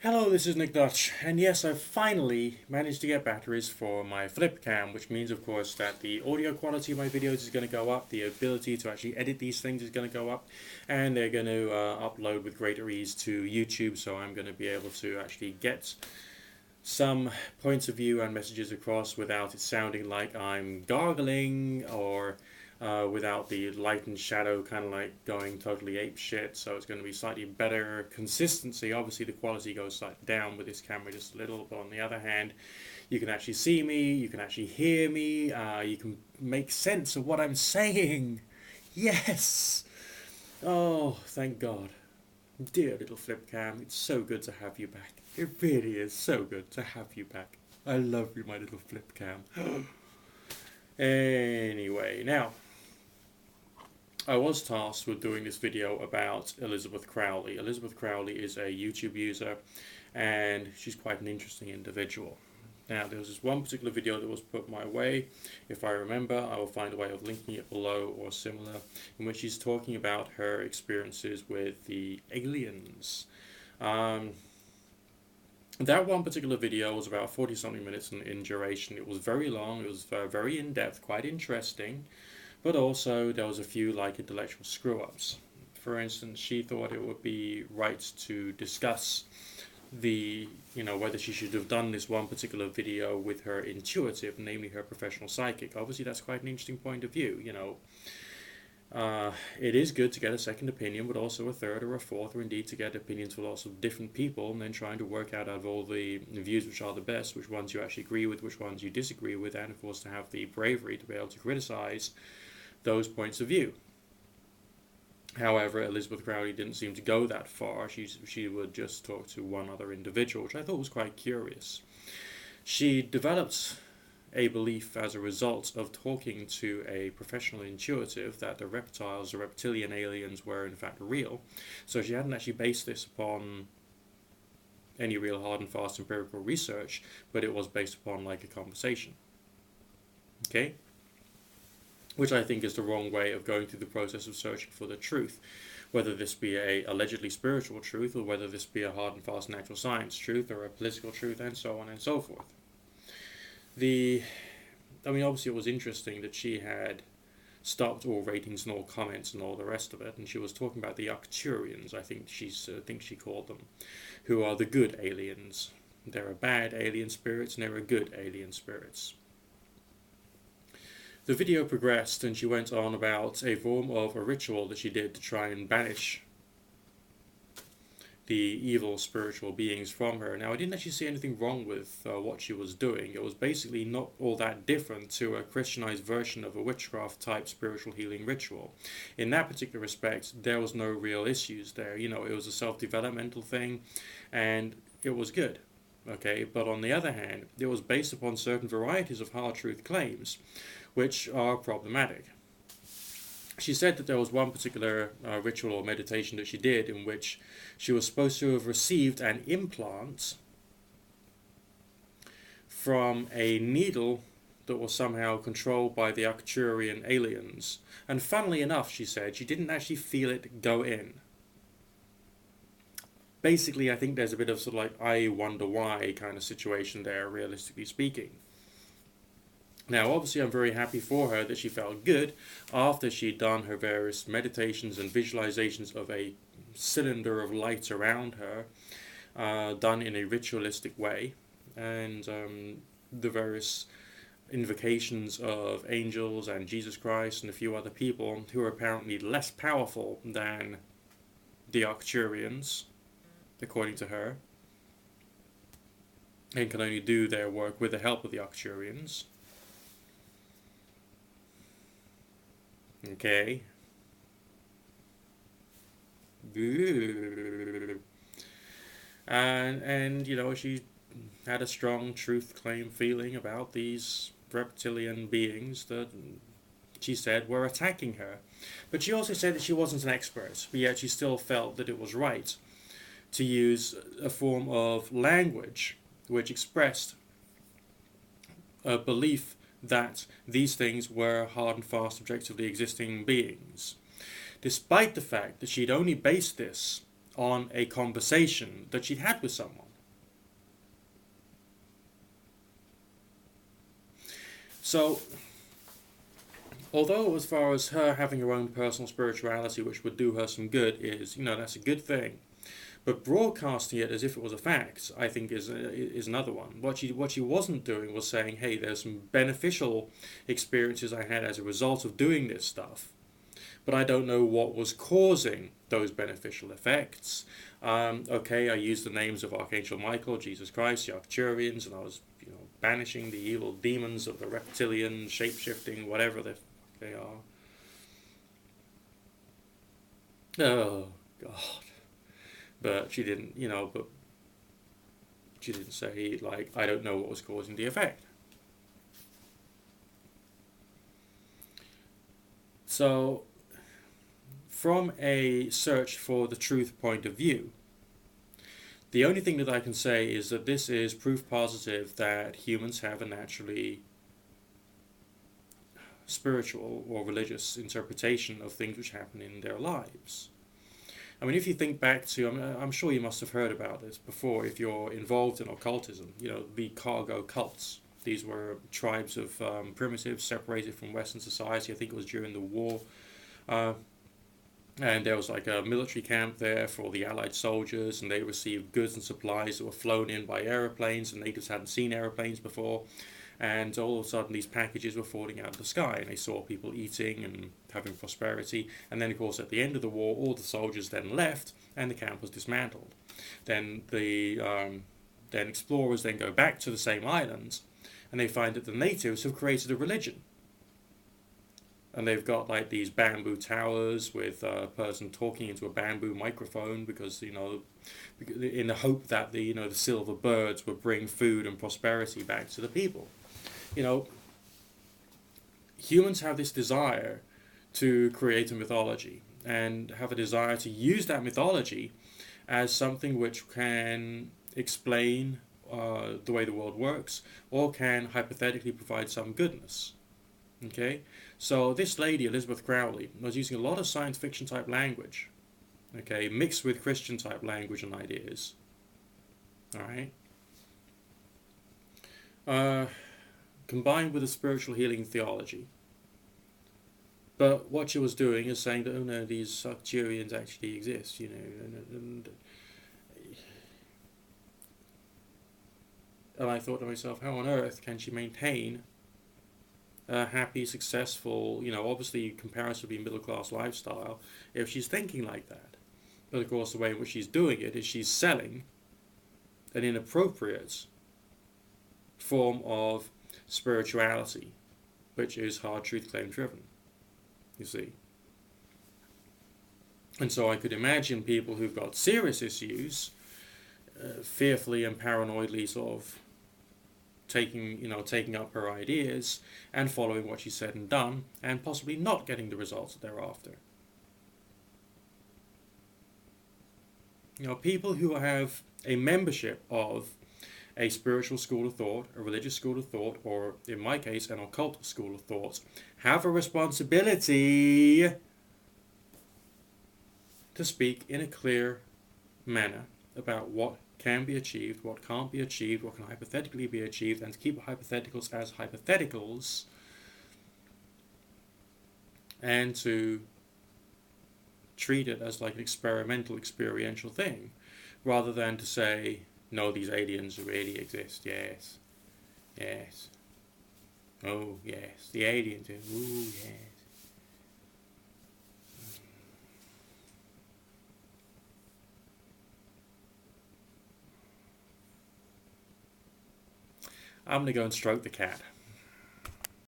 Hello, this is Nick Dutch, and yes, I've finally managed to get batteries for my flip cam, which means, of course, that the audio quality of my videos is going to go up, the ability to actually edit these things is going to go up, and they're going to upload with greater ease to YouTube, so I'm going to be able to actually get some points of view and messages across without it sounding like I'm gargling or without the light and shadow kind of like going totally ape shit. So it's going to be slightly better consistency. Obviously, the quality goes slightly down with this camera just a little, but on the other hand, you can actually see me, you can actually hear me, you can make sense of what I'm saying. Yes! Oh, thank God. Dear little flip cam, it's so good to have you back. It really is so good to have you back. I love you, my little flip cam. Anyway, now, I was tasked with doing this video about Elizabeth Crowley. Elizabeth Crowley is a YouTube user, and she's quite an interesting individual. Now, there was this one particular video that was put my way. If I remember, I will find a way of linking it below or similar, in which she's talking about her experiences with the aliens. That one particular video was about 40 something minutes in duration. It was very long, it was very in depth, quite interesting, but also there was a few like intellectual screw ups. For instance, she thought it would be right to discuss whether she should have done this one particular video with her intuitive, namely her professional psychic. Obviously, that's quite an interesting point of view. It is good to get a second opinion, but also a third or a fourth, or indeed to get opinions from lots of different people, and then trying to work out of all the views which are the best, which ones you actually agree with, which ones you disagree with, and of course to have the bravery to be able to criticize those points of view. However, Elizabeth Crowley didn't seem to go that far. She would just talk to one other individual, which I thought was quite curious. She developed a belief as a result of talking to a professional intuitive that the reptiles, the reptilian aliens, were in fact real. So she hadn't actually based this upon any real hard and fast empirical research, but it was based upon like a conversation. Okay? Which I think is the wrong way of going through the process of searching for the truth. Whether this be a allegedly spiritual truth, or whether this be a hard and fast natural science truth, or a political truth, and so on and so forth. Obviously it was interesting that she had stopped all ratings and all comments and all the rest of it, and she was talking about the Acturians, I think she called them, who are the good aliens. There are bad alien spirits, and there are good alien spirits. The video progressed, and she went on about a form of a ritual that she did to try and banish the evil spiritual beings from her. Now, I didn't actually see anything wrong with what she was doing. It was basically not all that different to a Christianized version of a witchcraft type spiritual healing ritual. In that particular respect, there was no real issues there. It was a self-developmental thing, and it was good. Okay, but on the other hand, it was based upon certain varieties of hard truth claims, which are problematic. She said that there was one particular ritual or meditation that she did in which she was supposed to have received an implant from a needle that was somehow controlled by the Acturian aliens. And funnily enough, she said, she didn't actually feel it go in. Basically, I think there's a bit of sort of like, I wonder why kind of situation there, realistically speaking. Now, obviously, I'm very happy for her that she felt good after she'd done her various meditations and visualizations of a cylinder of light around her, done in a ritualistic way, and the various invocations of angels and Jesus Christ and a few other people who are apparently less powerful than the Acturians, according to her, and can only do their work with the help of the Acturians. Okay. And she had a strong truth claim feeling about these reptilian beings that she said were attacking her. But she also said that she wasn't an expert, but yet she still felt that it was right to use a form of language which expressed a belief that these things were hard and fast objectively existing beings, despite the fact that she'd only based this on a conversation that she'd had with someone. So, although as far as her having her own personal spirituality, which would do her some good, is, that's a good thing. But broadcasting it as if it was a fact, I think, is another one. What she wasn't doing was saying, hey, there's some beneficial experiences I had as a result of doing this stuff, but I don't know what was causing those beneficial effects. Okay, I used the names of Archangel Michael, Jesus Christ, the Acturians, and I was, banishing the evil demons of the reptilian, shape-shifting, whatever they are. Oh, God. But she didn't, but she didn't say, like, I don't know what was causing the effect. So, from a search for the truth point of view, the only thing that I can say is that this is proof positive that humans have a naturally spiritual or religious interpretation of things which happen in their lives. I mean, if you think back to, I'm sure you must have heard about this before if you're involved in occultism, the cargo cults. These were tribes of primitives separated from Western society. I think it was during the war. And there was like a military camp there for the Allied soldiers, and they received goods and supplies that were flown in by aeroplanes, and natives hadn't seen aeroplanes before. And all of a sudden these packages were falling out of the sky, and they saw people eating and having prosperity. And then, of course, at the end of the war, all the soldiers then left, and the camp was dismantled. Then then explorers then go back to the same islands, and they find that the natives have created a religion. And they've got like these bamboo towers with a person talking into a bamboo microphone because, in the hope that the silver birds would bring food and prosperity back to the people. Humans have this desire to create a mythology and have a desire to use that mythology as something which can explain the way the world works, or can hypothetically provide some goodness. Okay, so this lady, Elizabeth Crowley, was using a lot of science fiction type language, okay, mixed with Christian type language and ideas. Alright? Combined with a spiritual healing theology. But what she was doing is saying that, oh no, these Acturians actually exist, and I thought to myself, how on earth can she maintain a happy, successful, obviously comparatively middle-class lifestyle if she's thinking like that? But of course the way in which she's doing it is she's selling an inappropriate form of spirituality, which is hard truth claim driven, you see. And so I could imagine people who've got serious issues fearfully and paranoidly sort of taking up her ideas and following what she said and done, and possibly not getting the results that they're after. People who have a membership of a spiritual school of thought, a religious school of thought, or in my case, an occult school of thought, have a responsibility to speak in a clear manner about what can be achieved, what can't be achieved, what can hypothetically be achieved, and to keep hypotheticals as hypotheticals, and to treat it as like an experimental, experiential thing, rather than to say, no, these aliens really exist, yes, yes, oh, yes, the aliens, ooh, yes. I'm going to go and stroke the cat.